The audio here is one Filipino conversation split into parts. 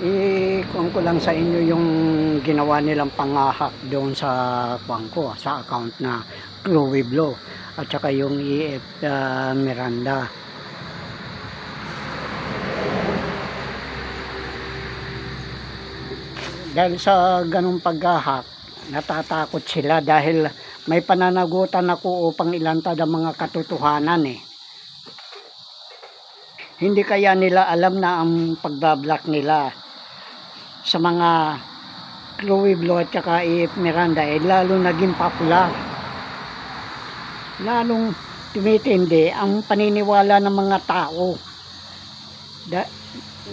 I-kuhan ko lang sa inyo yung ginawa nilang pangahak doon sa kuhan ko, sa account na Cluwiblo at saka yung EF Miranda. Dahil sa ganung paghahak, natatakot sila dahil may pananagutan ako upang ilantad ang mga katotohanan eh. Hindi kaya nila alam na ang pagbablock nila sa mga Cluwiblo at saka EF Miranda eh lalo naging popular. Lalong tumitindi ang paniniwala ng mga tao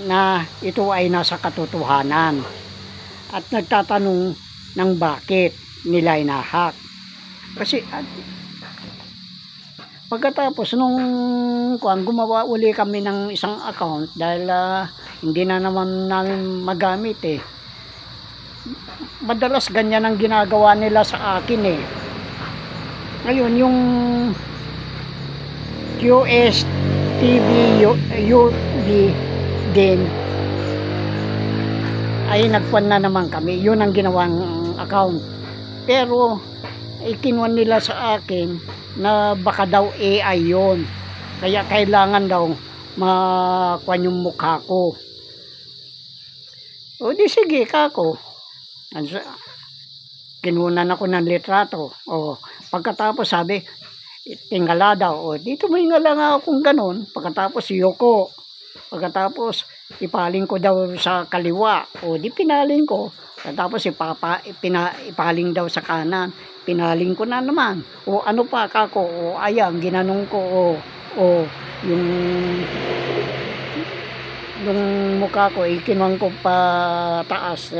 na ito ay nasa katotohanan at nagtatanong ng bakit nila inahak. Kasi pagkatapos nung gumawa uli kami ng isang account dahil hindi na naman namin magamit eh. Madalas ganyan ang ginagawa nila sa akin eh. Ngayon yung QSTV UB din ay nagpuan na naman kami. Yun ang ginawang account. Pero ikinuan nila sa akin na baka daw AI yun. Kaya kailangan daw makuha yung mukha ko. O di sige kako. Kinunan ako ng litrato. O pagkatapos sabi, tingala daw. O dito may ingala nga akong ganon. Pagkatapos yoko. Pagkatapos ipaling ko daw sa kaliwa. O di pinaling ko. Pagkatapos ipaling daw sa kanan. Pinaling ko na naman. O ano pa kako? O ayan, ginanong ko. O yung mukha ko, ikinuhan ko pa taas.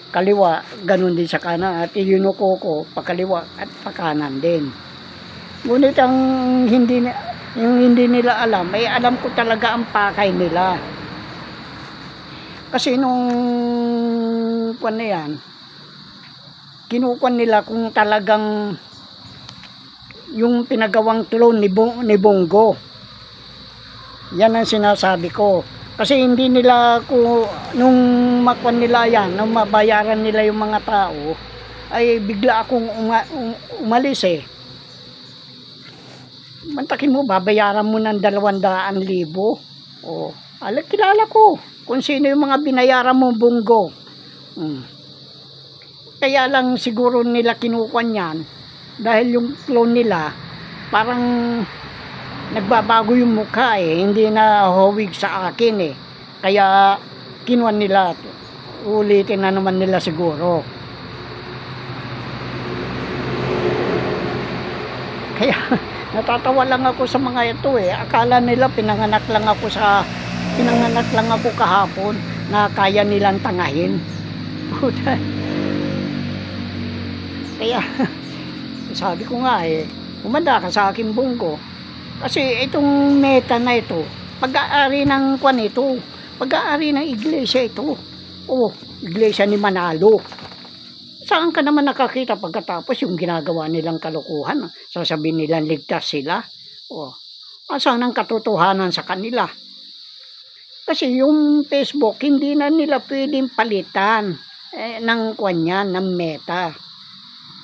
Kaliwa, ganun din sa kanan. At inuko ko pa kaliwa at pa kanan din. Ngunit ang hindi nila alam, ay alam ko talaga ang pakay nila. Kasi nung na yan, kinukuha nila kung talagang yung pinagawang clone ni Bongo. Yan ang sinasabi ko. Kasi hindi nila nung makuha nila yan, nung mabayaran nila yung mga tao, ay bigla akong umalis eh. Mantakin mo, babayaran mo ng 200,000. O, kilala ko kung sino yung mga binayaran mo Bongo. Kaya lang siguro nila kinukuha niyan dahil yung clone nila parang nagbabago yung mukha eh, hindi na hawig sa akin eh. Kaya kinuha nila, ulitin na naman nila siguro. Kaya natatawa lang ako sa mga ito eh. Akala nila pinanganak lang ako kahapon na kaya nilang tangahin. Kaya sabi ko nga eh, umanda ka sa akin Bongo. Kasi itong meta na ito, pag-aari ng kwan ito, pag-aari ng iglesia ito. O, iglesia ni Manalo. Saan ka naman nakakita pagkatapos yung ginagawa nilang kalokohan? Sasabihin nilang ligtas sila. O, asan ang katotohanan sa kanila? Kasi yung Facebook, hindi na nila pwedeng palitan ng kwan yan, ng meta.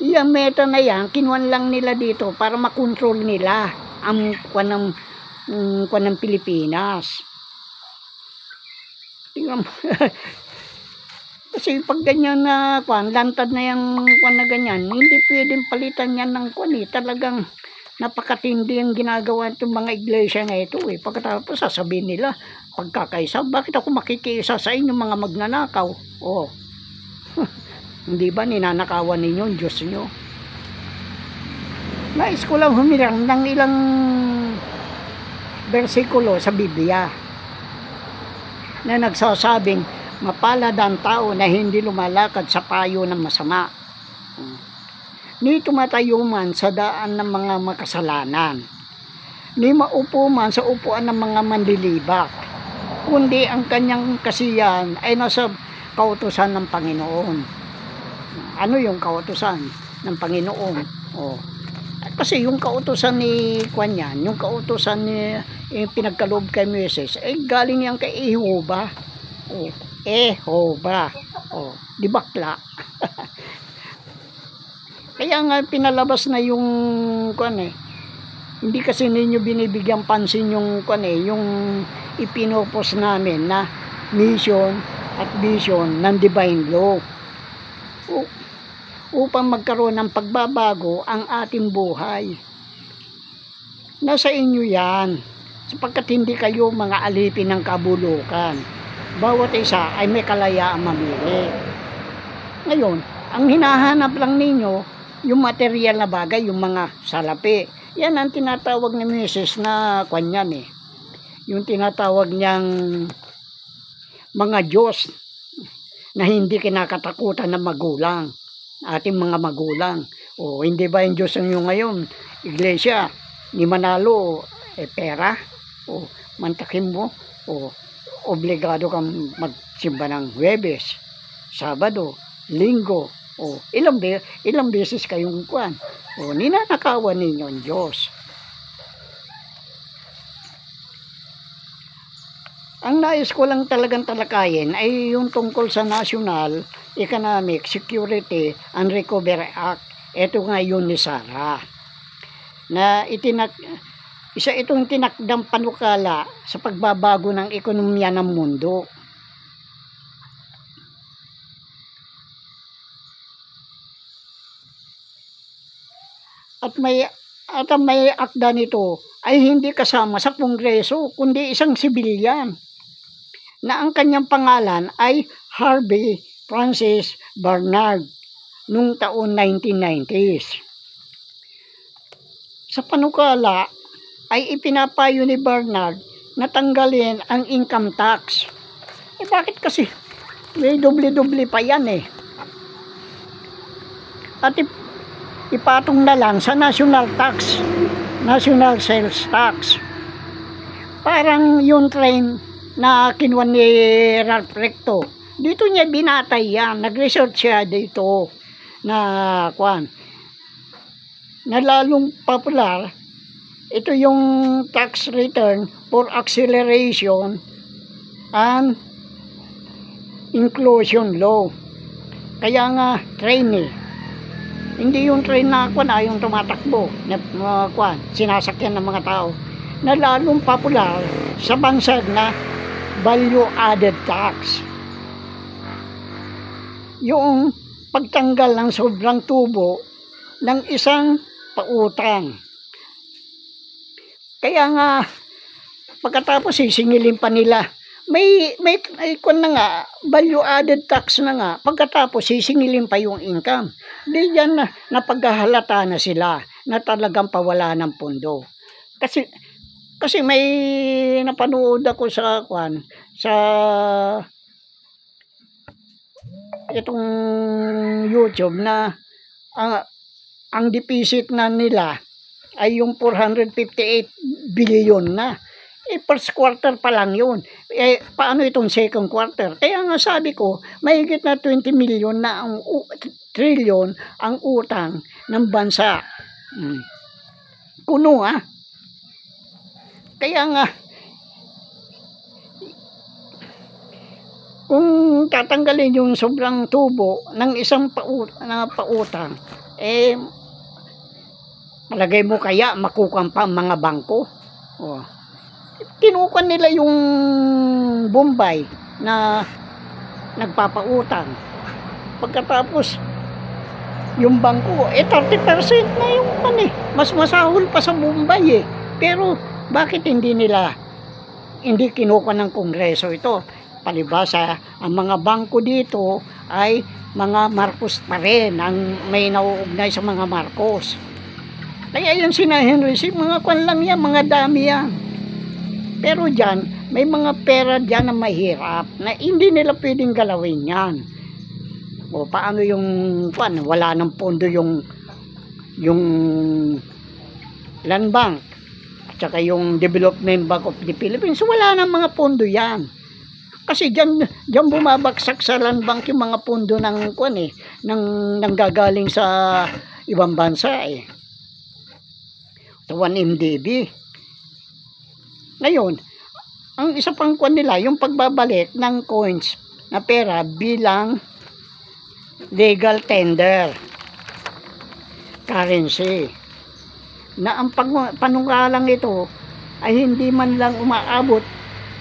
Yung meta na yan, kinuhan lang nila dito para makontrol nila ang kwan ng Pilipinas. Tingnan mo. Kasi pag ganyan na kwan, lantad na yung kwan na ganyan, hindi pwedeng palitan yan ng kwan eh. Talagang napakatindi ang ginagawa itong mga iglesia na ito eh. Pagkatapos sasabihin nila, pagkakaisa, bakit ako makikiisa sa inyo mga magnanakaw? Oh. Hindi ba ninanakawan ninyo ang Diyos nyo? Nais ko lang humirang ng ilang bersikulo sa Biblia na nagsasabing mapalad ang tao na hindi lumalakad sa payo ng masama, ni tumatayo man sa daan ng mga makasalanan, ni maupo man sa upuan ng mga manlilibak, kundi ang kanyang kasiyahan ay nasa kautusan ng Panginoon. Ano yung kautusan ng Panginoon? Kasi yung kautusan ni Kwan yan, yung kautusan ni pinagkaloob kay Moses, galing yan kay Jehovah. Oh, Jehovah. Oh, di bakla. Kaya nga pinalabas na yung Kwan hindi kasi ninyo binibigyan pansin yung Kwan yung ipinopos namin na mission at vision ng divine law. Upang magkaroon ng pagbabago ang ating buhay. Nasa inyo yan, sapagkat hindi kayo mga alipin ng kabulukan. Bawat isa ay may kalayaang mamili. Ngayon, ang hinahanap lang ninyo, yung material na bagay, yung mga salapi. Yan ang tinatawag ni Moses na kanyan Yung tinatawag niyang mga Diyos na hindi kinakatakutan ng magulang. Ating mga magulang. O hindi ba yung Diyos nyo ngayon? Iglesia, ni Manalo, pera. O mantakin mo. O obligado kang magsimba ng Huwebes, Sabado, Linggo. O ilang beses kayong kuwan. O ninanakawan ninyo ang Diyos. Ang nais ko lang talagang talakayin ay yung tungkol sa National Economic Security and Recovery Act. Ito nga yun ni Sara. Na isa itong tinakdang panukala sa pagbabago ng ekonomiya ng mundo. At ang may akda nito ay hindi kasama sa Kongreso, kundi isang sibilyan na ang kanyang pangalan ay Harvey Francis Barnard noong taon 1990s. Sa panukala ay ipinapayo ni Barnard na tanggalin ang income tax. Bakit kasi? May doble-doble pa yan At ipatong na lang sa national tax, national sales tax. Parang yung train na kinuha ni Ralph Recto. Dito niya binatay yan. Nag-research siya dito na lalong popular. Ito yung tax return for acceleration and inclusion law. Kaya nga train Hindi yung train na yung tumatakbo na sinasakyan ng mga tao. Na lalong popular sa bansag na value added tax. Yung pagtanggal ng sobrang tubo ng isang pautang. Kaya nga pagkatapos sisingilin pa nila. May value added tax na nga. Pagkatapos sisingilin pa yung income. Di yan napaghahalata na sila na talagang pawala ng pondo. Kasi may napanood ako sa itong YouTube na ang deficit na nila ay yung 458 billion na. First quarter pa lang yun. Paano itong second quarter? Kaya nga sabi ko, mahigit na 20 million na trillion ang utang ng bansa. Kuno Kaya nga, kung tatanggalin yung sobrang tubo ng isang pautang, palagay mo kaya makukuha pa ang mga bangko? Kinukuha nila yung Bombay na nagpapautang. Pagkatapos, yung bangko, 30% na yung mas masahol pa sa Bombay Pero, bakit hindi kinukuha ng Kongreso ito? Palibhasa, ang mga bangko dito ay mga Marcos pa rin, ang may nauugnay sa mga Marcos. Kaya yung sina Henry C, mga lang yan, mga dami yan. Pero dyan, may mga pera dyan na mahirap, na hindi nila pwedeng galawin yan. O paano yung, wala ng pondo yung Land Bank, at saka yung Development Bank of the Philippines, wala ng mga pondo yan. Kasi dyan bumabagsak sa Land Bank yung mga pondo ng nanggagaling sa ibang bansa sa 1 MDB. Ngayon, ang isa pang kwan nila, yung pagbabalik ng coins na pera bilang legal tender currency, na ang panungkalang ito ay hindi man lang umaabot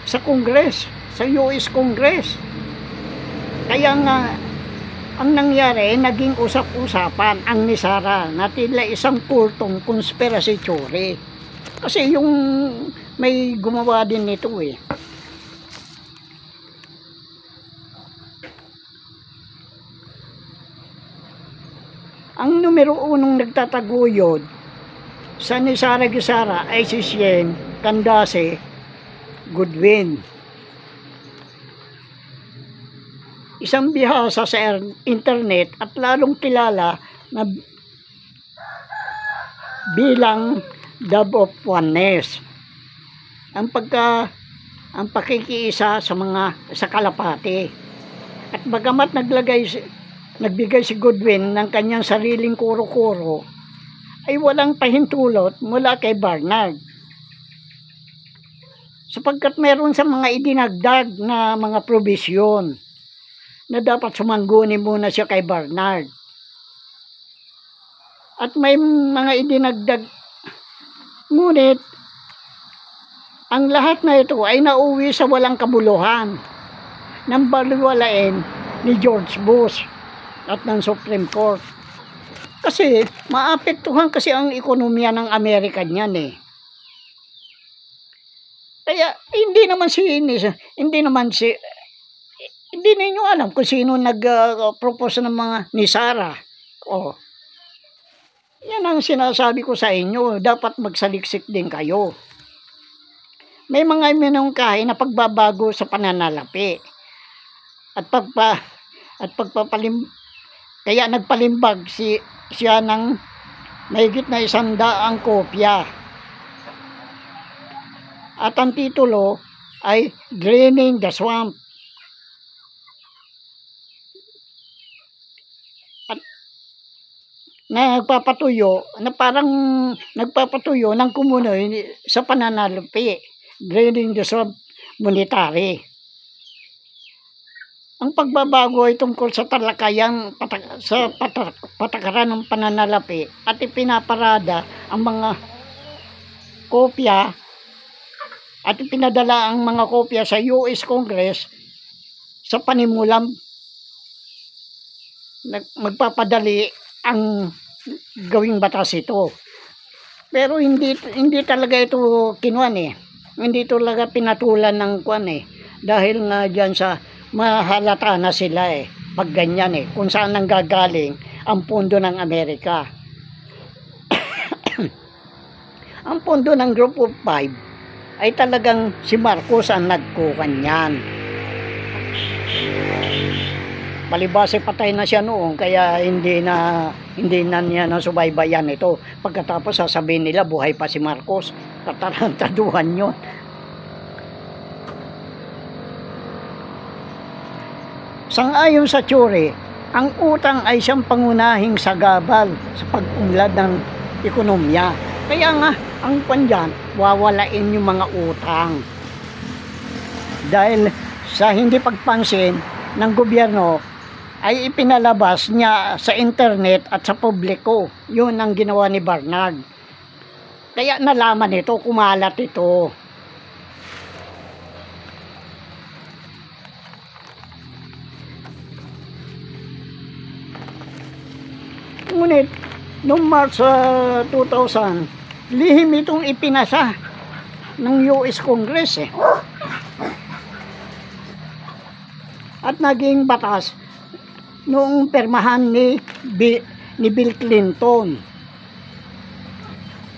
sa Congress, sa US Congress. Kaya nga ang nangyari, naging usap-usapan ang ni Sara na tila isang kultong conspiracy theory. Kasi yung may gumawa din nito eh. Ang numero unong nagtataguyod sa ni Sara Gisara ay si Sieng Candace Goodwin. Isang bihasa sa internet at lalong kilala na bilang Dove of Oneness. Ang pakikiisa sa kalapati. At bagamat nagbigay si Goodwin ng kanyang sariling kuro-kuro, ay walang pahintulot mula kay Barnard. Sapagkat meron sa mga idinagdag na mga probisyon na dapat sumangguni muna siya kay Barnard. At may mga idinagdag, ngunit ang lahat na ito ay nauwi sa walang kabuluhan ng baliwalain ni George Bush at ng Supreme Court. Kasi maapektuhan kasi ang ekonomiya ng Amerika niyan eh. Kaya hindi ninyo alam kung sino nag-propose ng mga ni Sara. Oh. Yan ang sinasabi ko sa inyo, dapat magsaliksik din kayo. May mga minungkahi na pagbabago sa pananalapi. Kaya nagpalimbag siya ng mahigit na 100 kopya. At ang titulo ay Draining the Swamp. At nagpapatuyo ng kumunoy sa pananalapi. Draining the Swamp Monetary. Ang pagbabago ay tungkol sa talakayang patakaran ng pananalapi at ipinaparada ang mga kopya at ipinadala ang mga kopya sa US Congress sa panimulang magpapadali ang gawing batas ito. Pero hindi talaga ito kinuan eh. Hindi talaga pinatulan ng kwan eh. Dahil nga dyan sa mahalata na sila eh. Pag ganyan eh. Kung saan nanggagaling ang pondo ng Amerika. Ang pondo ng Group of 5 ay talagang si Marcos ang nagkukan yan. Palibase patay na siya noon, kaya hindi na niya nasubaybayan ito. Pagkatapos sasabihin nila buhay pa si Marcos. Katarantaduhan yun. Sang-ayon sa teory, ang utang ay siyang pangunahing sagabal sa pag-unlad ng ekonomiya. Kaya nga, ang pandyan, wawalain yung mga utang. Dahil sa hindi pagpansin ng gobyerno, ay ipinalabas niya sa internet at sa publiko. Yun ang ginawa ni Barnard. Kaya nalaman ito, kumalat ito. Ngunit, noong March 2000, lihim itong ipinasa ng US Congress eh. At naging batas noong permahan ni Bill Clinton.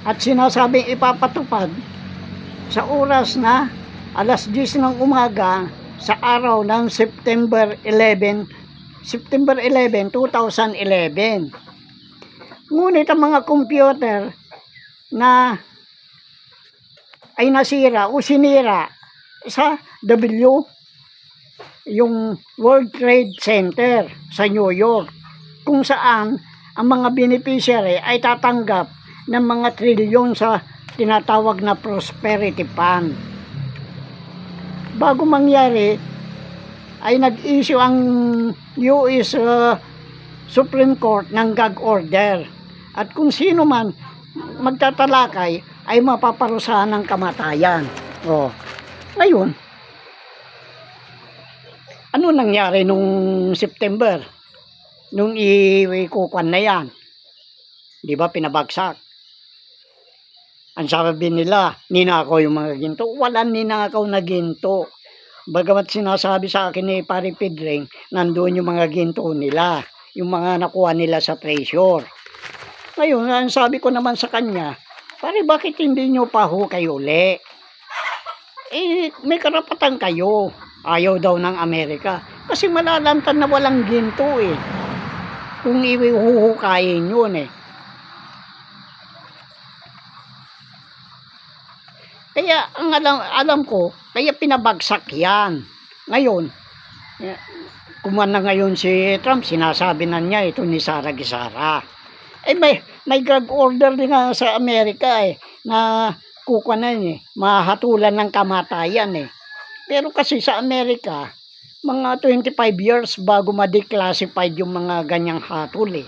At sinasabing ipapatupad sa oras na alas 10 ng umaga sa araw ng September 11, 2011. Ngunit ang mga computer na ay nasira o sinira sa yung World Trade Center sa New York, kung saan ang mga beneficiary ay tatanggap ng mga trilyon sa tinatawag na prosperity fund. Bago mangyari, ay nag-issue ang US Supreme Court ng gag order. At kung sino man magtatalakay ay mapaparusahan ng kamatayan. Oh. Ngayon, ano nangyari nung September? Nung ikukuan na yan? Di ba pinabagsak? Ang sabi nila, ninakaw yung mga ginto. Walang ninakaw na ginto. Bagamat sinasabi sa akin ni Pari Pedring, nandoon yung mga ginto nila. Yung mga nakuha nila sa treasure. Ngayon, ang sabi ko naman sa kanya, pare, bakit hindi nyo pahukay uli? May karapatan kayo. Ayaw daw ng Amerika. Kasi malalantan na walang ginto kung ihuhukayin yun Kaya, ang alam ko, kaya pinabagsak yan. Ngayon, kumuha na ngayon si Trump, sinasabi na niya ito ni Sara Gisara. May gag order din nga sa Amerika na kukunan mahatulan ng kamatayan Pero kasi sa Amerika, mga 25 years bago ma-declassified yung mga ganyang hatol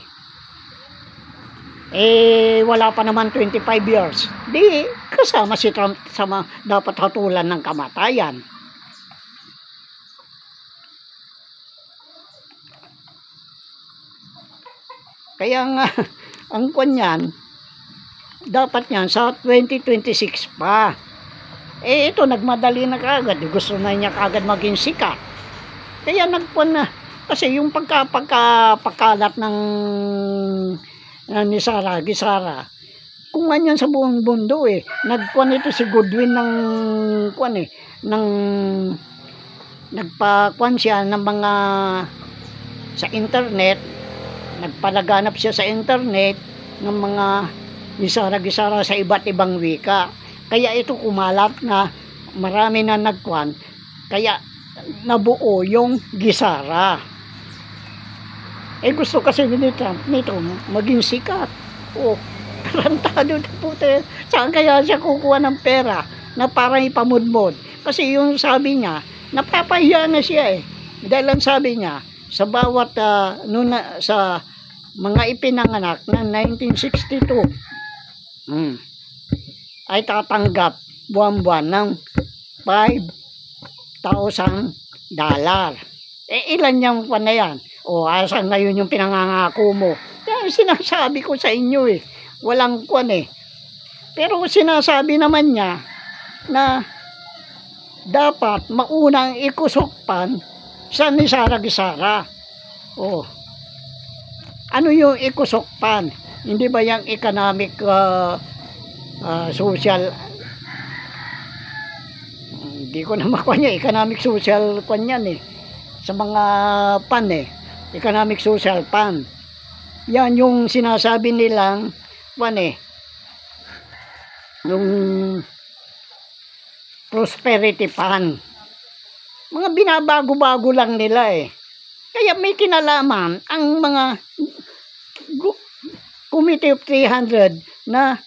wala pa naman 25 years. Di, kasama si Trump sa dapat hatulan ng kamatayan. Kaya nga, ang kanyan, dapat yan sa 2026 pa. Ito, nagmadali na kagad. Gusto na niya kagad maging sikat. Kaya nagpuan na. Kasi yung pagkakalat ng ni Sara Gisara, kung ganyan sa buong mundo nagkuan ito si Goodwin ng nagpakuan siya ng mga sa internet, nagpalaganap siya sa internet ng mga ni Sara Gisara sa iba't ibang wika. Kaya ito kumalat na marami na nagkuan, kaya nabuo yung Gisara. Gusto kasi ni Trump nito maging sikat. Tarantado na puti. Saan kaya siya kukuha ng pera na parang ipamudmod? Kasi yung sabi niya, napapahiya na siya Dahil ang sabi niya, sa bawat sa mga ipinanganak ng 1962, ay tatanggap buwan-buwan ng $5,000. Ilan yung na yan? Asan ngayon yung pinangangako mo? Yan sinasabi ko sa inyo Walang kwan Pero sinasabi naman niya na dapat maunang ikusokpan sa ni Sara Gisara. Ano yung ikusokpan? Hindi ba yung economic, social, hindi ko na makuha niya, economic social kwan yan sa mga pan economic social fund. Yan yung sinasabi nilang yung prosperity fund. Mga binabago-bago lang nila Kaya may kinalaman ang mga Committee of 300 na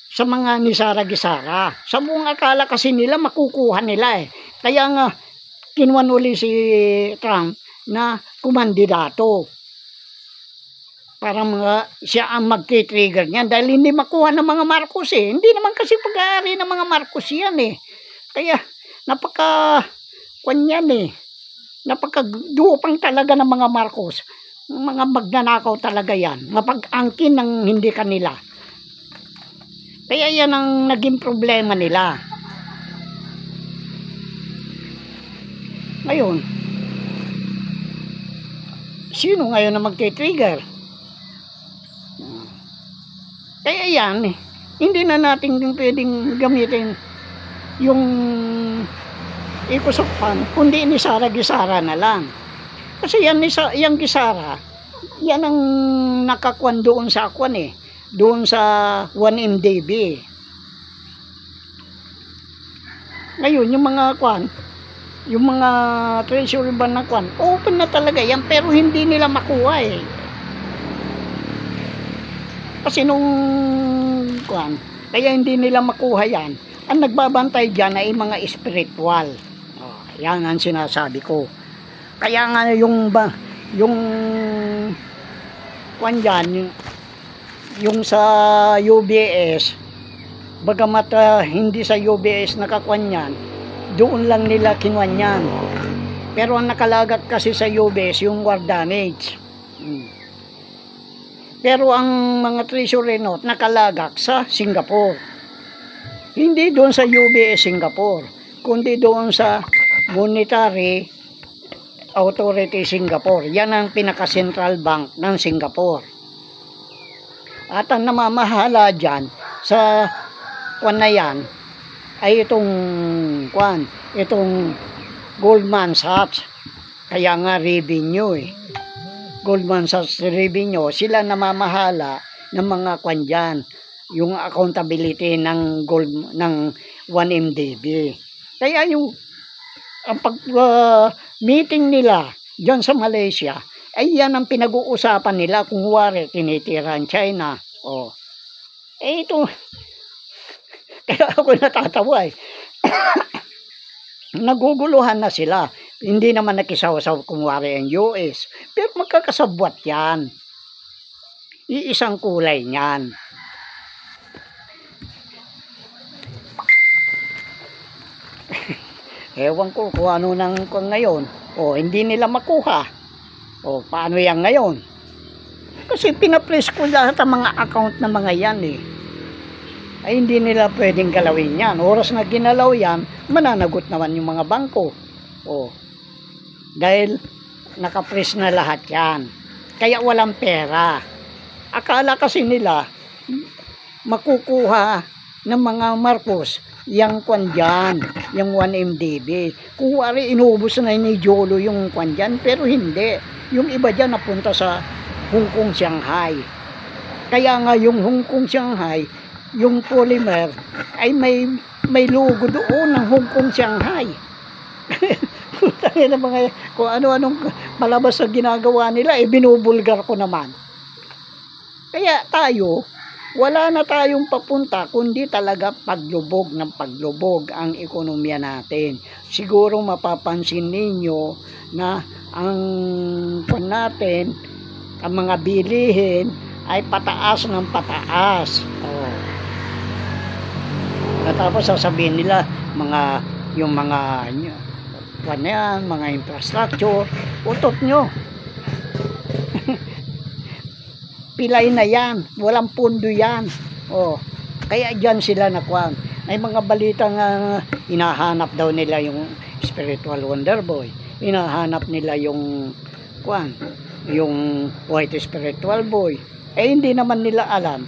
sa mga ni Sara Gisara. Sa buong akala kasi nila makukuha nila Kaya nga kinuwan uli si Trump na kumandidato para siya ang magti-trigger niyan dahil hindi makuha ng mga Marcos Hindi naman kasi pag-aari ng mga Marcos yan Kaya napakadupang talaga ng mga Marcos. Mga magnanakaw talaga yan. Mapag-angkin ng hindi kanila. Kaya yan ang naging problema nila. Ngayon, sino ngayon na magti-trigger? Kaya yan, hindi na natin pwedeng gamitin yung ikusokpan, kundi ni Sara Gisara na lang. Kasi yan yung Gisara, yan ang nakakuan doon sa doon sa 1MDB. Ngayon, yung mga yung mga treasury ba na open na talaga yan, pero hindi nila makuha Kasi nung kuan, kaya hindi nila makuha yan. Ang nagbabantay dyan ay mga spiritual. Oh, yan ang sinasabi ko. Kaya nga yung kuan dyan, yung sa UBS, bagamat hindi sa UBS nakakuan yan, doon lang nila kinuan yan. Pero ang nakalagat kasi sa UBS yung war damage. Pero ang mga treasury note nakalagak sa Singapore. Hindi doon sa UBS Singapore, kundi doon sa Monetary Authority Singapore. Yan ang pinaka-central bank ng Singapore. At ang namamahala dyan sa kuan na yan ay itong Goldman Sachs. Kaya nga revenue Goldman Sachs revenue, sila namamahala ng mga kuan dyan, yung accountability ng ng 1MDB. Kaya yung ang meeting nila diyan sa Malaysia ay yan ang pinag-uusapan nila kung wari tinitira ang China. Ito kaya ako natatawa naguguluhan na sila. Hindi naman nakisaw-saw kung wari ang US. Pero magkakasabwat yan. Iisang kulay niyan. Ewan ko kung ano nang kung ngayon. Hindi nila makuha. Paano yan ngayon? Kasi pinapress ko lahat ang mga account na mga yan ay hindi nila pwedeng galawin yan. Oras na ginalaw yan, mananagot naman yung mga bangko. Dahil nakapress na lahat yan. Kaya walang pera. Akala kasi nila makukuha ng mga Marcos yung kwan dyan, yung 1MDB. Kung wari inubos na ni Jolo yung kwan dyan, pero hindi. Yung iba dyan napunta sa Hong Kong, Shanghai. Kaya nga yung Hong Kong, Shanghai, yung polymer ay may logo doon ng Hong Kong, Shanghai. Kung ano-anong malabas sa ginagawa nila, binubulgar ko naman. Kaya tayo, wala na tayong papunta, kundi talaga paglubog ng paglubog ang ekonomiya natin. Siguro mapapansin ninyo na ang natin, ang mga bilihin ay pataas ng pataas. Tapos sasabihin nila yung mga infrastructure, utot nyo. Pilay na yan, walang pundo yan. Kaya dyan sila nakuan. May mga balita nga hinahanap daw nila yung spiritual wonder boy. Hinahanap nila yung yung white spiritual boy. Hindi naman nila alam.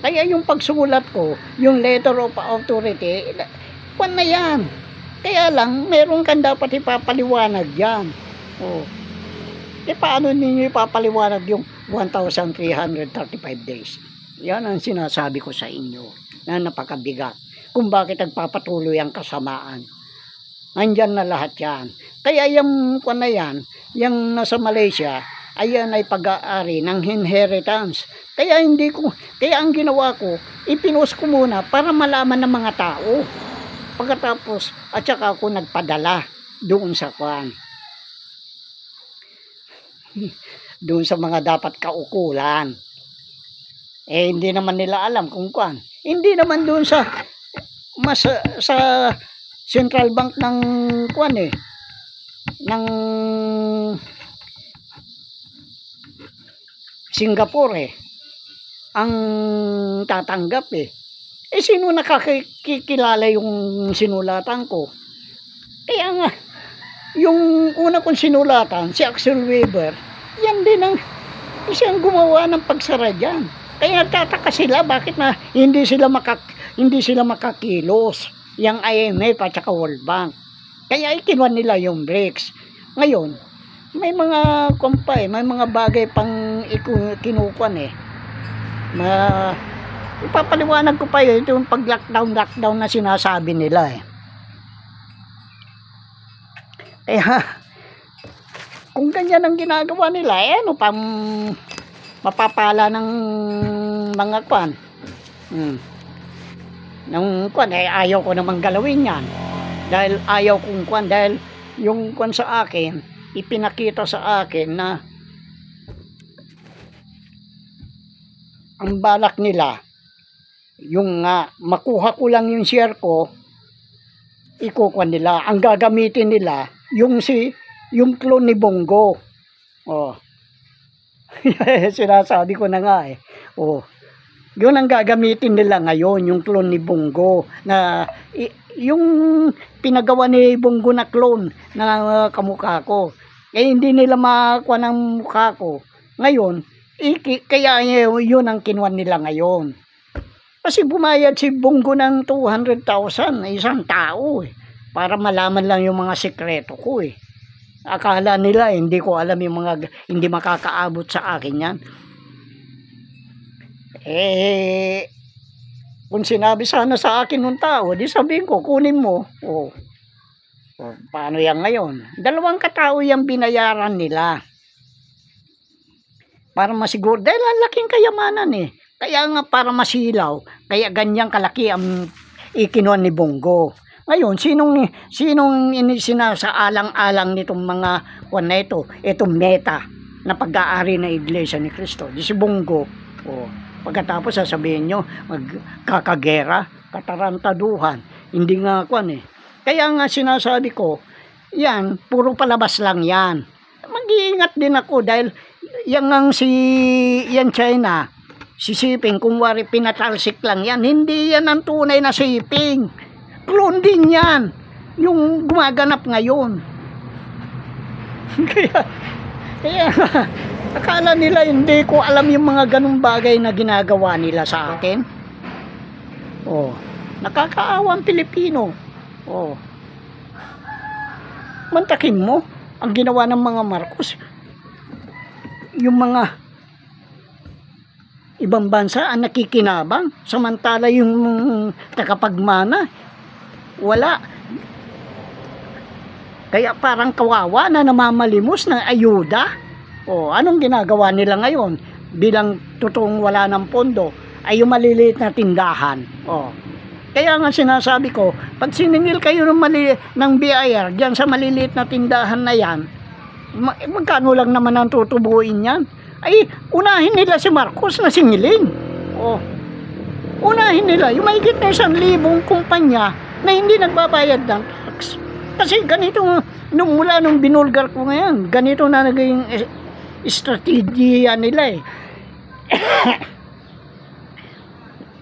Kaya yung pagsulat ko, yung letter of authority, na yan. Kaya lang, meron kang dapat ipapaliwanag yan. Paano ninyo ipapaliwanag yung 1,335 days? Yan ang sinasabi ko sa inyo na napakabigat. Kung bakit nagpapatuloy ang kasamaan. Nandyan na lahat yan. Kaya yung na yan, yung nasa Malaysia, ayan ay pag-aari ng inheritance. Kaya ang ginawa ko, ipinost ko muna para malaman ng mga tao. Pagkatapos, at saka ako nagpadala doon sa doon sa mga dapat kaukulan. Hindi naman nila alam kung hindi naman doon sa Central Bank ng ng Singapore ang tatanggap sino nakakikilala yung sinulatan ko? Kaya nga yung una kong sinulatan, si Axel Weber, yan din ang siyang gumawa ng pagsara dyan. Kaya nagtataka sila bakit na hindi sila makakilos yung IMF at saka World Bank. Kaya ikinuha nila yung BRICS. Ngayon, may mga may mga bagay pang kinukuan ipapaliwanag ko pa ito yung pag-lockdown na sinasabi nila Kaya kung ganyan ang ginagawa nila ano pang mapapala ng mga kwan. Nung kwan, ayaw ko namang galawin yan. Dahil ayaw kong kwan, dahil yung kwan sa akin, ipinakita sa akin na ang balak nila, yung makuha ko lang yung share ko, ikukuha nila. Ang gagamitin nila, yung clone ni Bongo. Oh. Sinasabi ko na nga eh. Oh. Yun ang gagamitin nila ngayon, yung clone ni Bongo. Na, yung pinagawa ni Bongo na clone na kamukha ko. Eh hindi nila makuha ng mukha ko. Ngayon, kaya yun ang kinuha nila ngayon. Kasi bumayad si Bongo ng 200,000 isang tao eh. Para malaman lang yung mga sekreto ko eh. Akala nila hindi ko alam yung mga hindi makakaabot sa akin yan. Eh, kung sinabi sana sa akin ng tao, di sabihin ko, kunin mo. Oh. Paano yan ngayon? 2 katao yung binayaran nila. Para masiguro, dahil ang laking kayamanan eh. Kaya nga para masilaw, kaya ganyang kalaki ang ikinuha ni Bongo. Ngayon, sinong sinasaalang-alang nitong mga kwan na ito, itong meta na pag-aari na Iglesia ni Cristo? Di si Bongo. Oh. Pagkatapos sasabihin nyo, magkakagera, katarantaduhan. Hindi nga kwan eh. Kaya nga sinasabi ko, yan, puro palabas lang yan. Mag-iingat din ako dahil yan China, si Siping, kung wari pinatalsik lang yan, hindi yan ang tunay na Siping. Clone din yan, yung gumaganap ngayon. kaya akala nila hindi ko alam yung mga ganung bagay na ginagawa nila sa akin. Oh, nakakaawa ang Pilipino. Oh. Mantakin mo ang ginawa ng mga Marcos. Yung mga ibang bansa ang nakikinabang, samantala yung takapagmana wala. Kaya parang kawawa na namamalimos ng ayuda. O, anong ginagawa nila ngayon? Bilang totoong wala ng pondo, ay yung maliliit na tindahan. O, kaya nga sinasabi ko, pag siningil kayo ng BIR, dyan sa maliliit na tindahan na yan, magkano lang naman ang tutubuin yan? Ay, unahin nila si Marcos na singilin. O, unahin nila, yung mahigit na 1,000 kumpanya na hindi nagbabayad ng tax. Kasi ganito, mula nung binulgar ko ngayon, ganito na naging strategiya nila eh.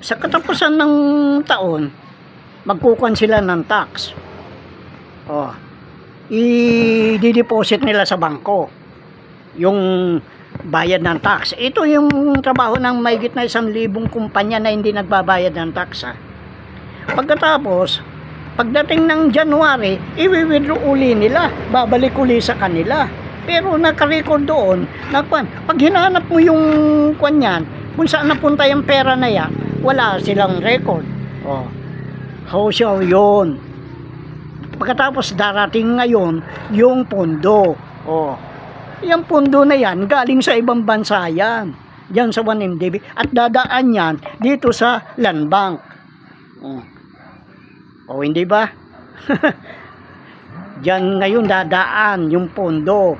Sa katapusan ng taon, magkukuhan sila ng tax. Oh, i-deposit nila sa bangko yung bayad ng tax. Ito yung trabaho ng mahigit na 1,000 kumpanya na hindi nagbabayad ng tax. Pagkatapos, pagdating ng January, i-withdraw uli nila, babalik uli sa kanila. Pero naka-record doon, pag hinanap mo yung kwan yan, kung saan napunta yung pera na yan, wala silang record. Oh, how siya yun? Pagkatapos darating ngayon, yung pondo. Oh, yung pondo na yan, galing sa ibang bansa yan. Diyan sa 1MDB. At dadaan yan dito sa Land Bank. O hindi ba? Diyan ngayon dadaan yung pondo.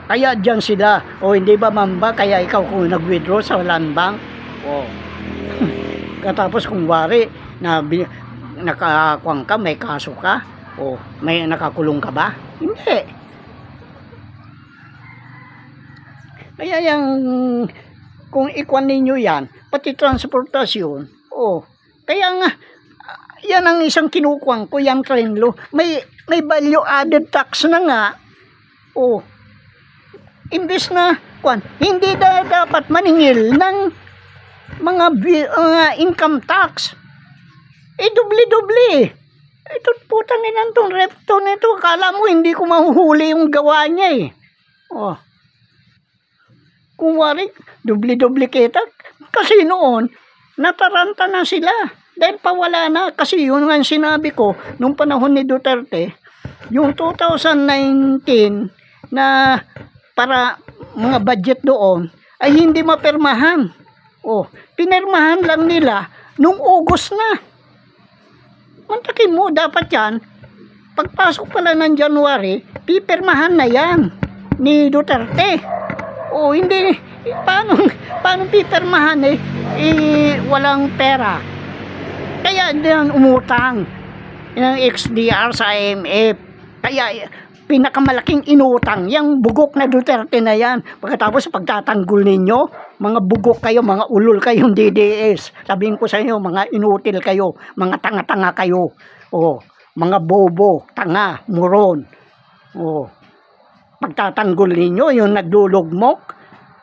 Kaya diyan sila. O hindi ba mamba? Kaya ikaw kung nag-withdraw sa Land Bank. O. Katapos kung wari na nakakuang ka, may kaso ka. O may nakakulong ka ba? Hindi. Kaya yung kung ikuan ninyo yan, pati transportasyon. O. Kaya nga yan ang isang kinukuwang ko, yung Trenlo. May value added tax na nga. Oh. Imbes na, hindi dapat maningil ng mga income tax. Dubli-dubli. Ito, putang inan tong repto nito. Akala mo, hindi ko mahuhuli yung gawa niya eh. Oh. Kung wari, dubli-dubli kita. Kasi noon, nataranta na sila. Dahil pawala na, kasi yun nga sinabi ko, nung panahon ni Duterte, yung 2019 na para mga budget doon, ay hindi mapirmahan. Oh, pinirmahan lang nila nung August na. Mantakin mo, dapat yan, pagpasok pala ng January, pipirmahan na yan ni Duterte. O hindi, paano pipirmahan walang pera. Kaya din umutang ng XDR sa IMF. Kaya pinakamalaking inutang yung bugok na Duterte na yan. Pagkatapos pagtatanggol ninyo, mga bugok kayo, mga ulol kayong DDS. Sabihin ko sa inyo, mga inutil kayo, mga tanga-tanga kayo. O, mga bobo, tanga, moron. O, pagtatanggol ninyo, yung nagdulugmok.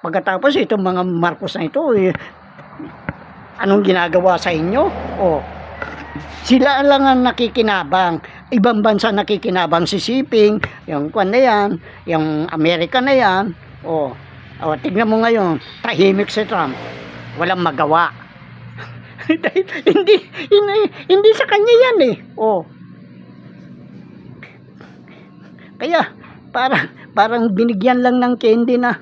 Pagkatapos itong mga Marcos na ito, anong ginagawa sa inyo? O, sila lang ang nakikinabang. Ibang bansa nakikinabang si Siping, yung kwan na yan, yung Amerika na yan. O, tignan mo ngayon, tahimik si Trump. Walang magawa. hindi sa kanya yan eh. O. Kaya, parang binigyan lang ng candy na.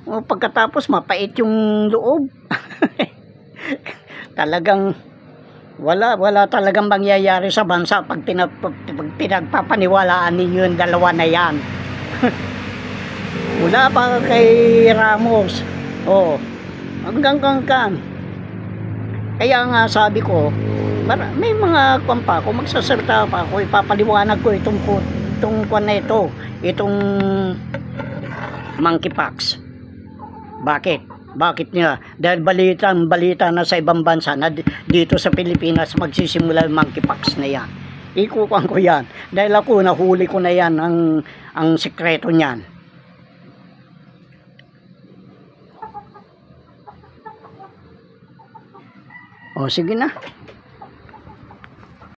O, pagkatapos mapait yung loob. Talagang wala talagang mangyayari sa bansa pag pinagpapaniwalaan ninyo yung dalawa na yan. Mula pa kay Ramos, hanggang kan. Kaya nga sabi ko, may mga kumpa ko, magsasalita pa ako, ipapaliwanag ko itong kwan na ito, itong monkeypox. Bakit niya? Dahil balita na sa ibang bansa na dito sa Pilipinas magsisimula yung monkeypox na yan. Ikukuhan ko yan. Dahil ako, nahuli ko na yan ang sikreto niyan. O, sige na.